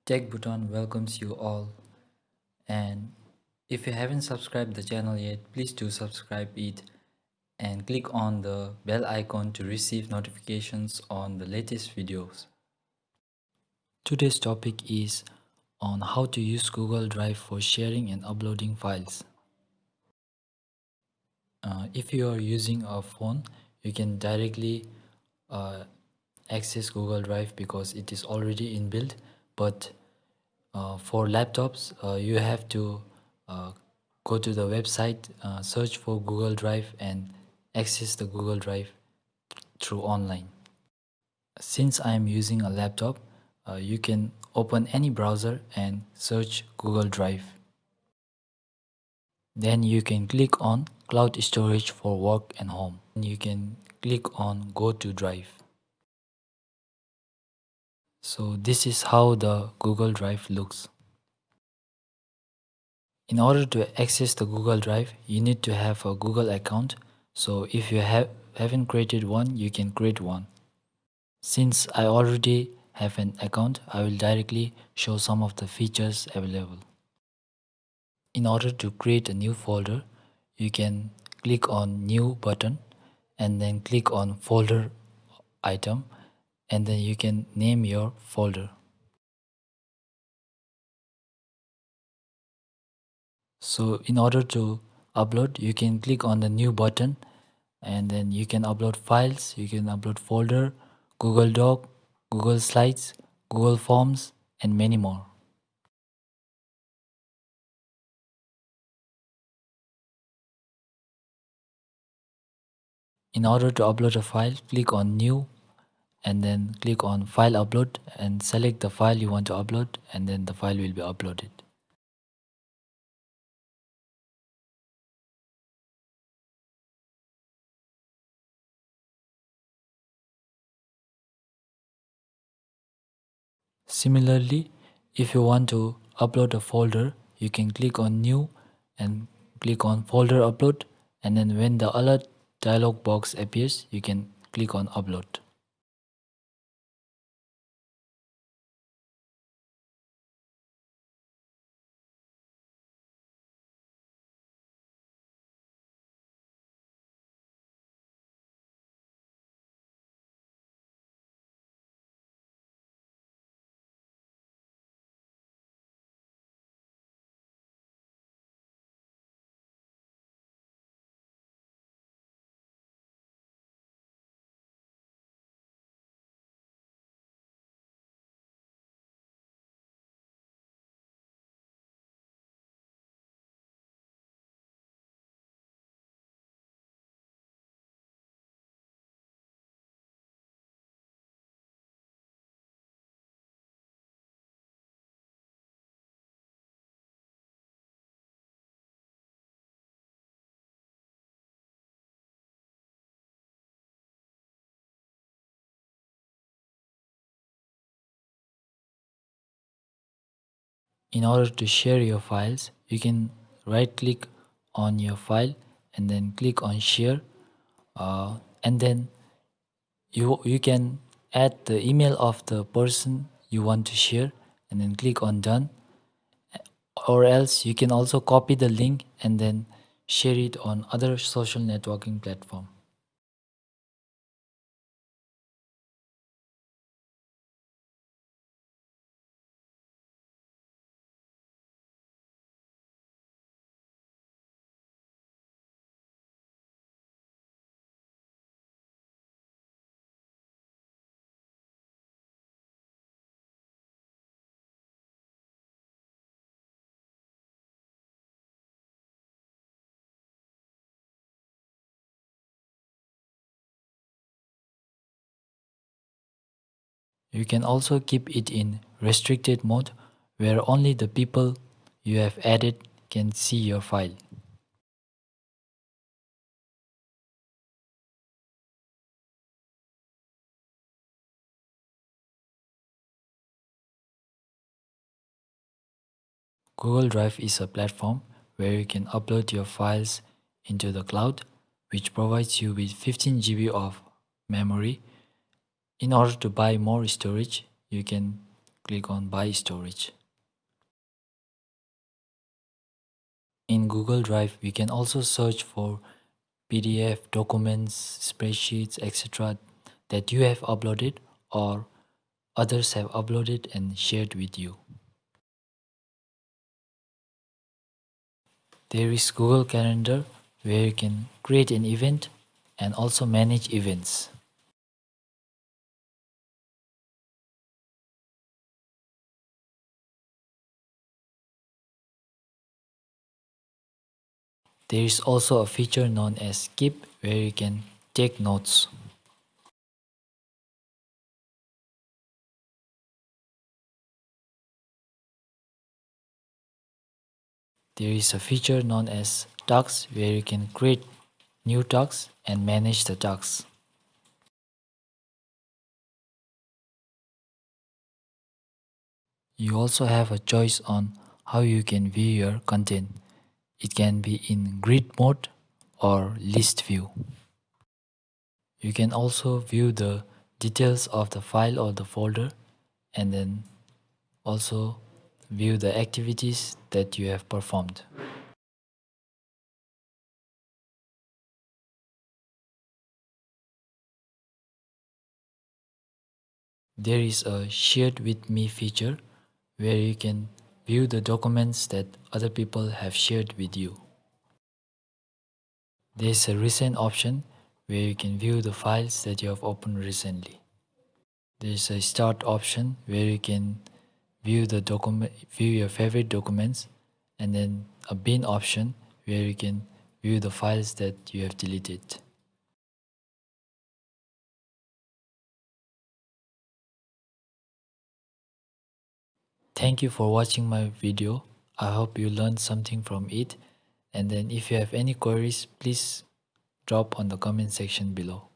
Tech Bhutan welcomes you all, and if you haven't subscribed the channel yet, please do subscribe it and click on the bell icon to receive notifications on the latest videos. Today's topic is on how to use Google Drive for sharing and uploading files. If you are using a phone, you can directly uh, access Google Drive because it is already inbuilt, but for laptops, you have to uh, go to the website, search for Google Drive, and access the Google Drive through online. Since I am using a laptop, you can open any browser and search Google Drive. Then you can click on Cloud Storage for work and home. And you can click on Go to Drive. So this is how the Google Drive looks. In order to access the Google Drive, you need to have a Google account. So if you haven't created one, you can create one. Since I already have an account, I will directly show some of the features available. In order to create a new folder, you can click on New button and then click on Folder item, and then you can name your folder. So in order to upload, you can click on the New button and then you can upload files, you can upload folder, Google Doc, Google Slides, Google Forms, and many more. In order to upload a file, click on New and then click on File Upload and select the file you want to upload, and then the file will be uploaded. Similarly, if you want to upload a folder, you can click on New and click on Folder Upload, and then when the alert dialog box appears, you can click on Upload. In order to share your files, you can right click on your file and then click on share, and then you can add the email of the person you want to share and then click on done, or else you can also copy the link and then share it on other social networking platform. You can also keep it in restricted mode where only the people you have added can see your file. Google Drive is a platform where you can upload your files into the cloud, which provides you with 15 GB of memory. In order to buy more storage, you can click on Buy Storage. In Google Drive, we can also search for PDF, documents, spreadsheets, etc. that you have uploaded or others have uploaded and shared with you. There is Google Calendar where you can create an event and also manage events. There is also a feature known as Keep where you can take notes. There is a feature known as Tasks where you can create new tasks and manage the tasks. You also have a choice on how you can view your content. It can be in grid mode or list view. You can also view the details of the file or the folder and then also view the activities that you have performed. There is a Shared with Me feature where you can view the documents that other people have shared with you. There is a Recent option where you can view the files that you have opened recently. There is a Start option where you can view your favorite documents, and then a Bin option where you can view the files that you have deleted. Thank you for watching my video. I hope you learned something from it, and then if you have any queries, please drop on the comment section below.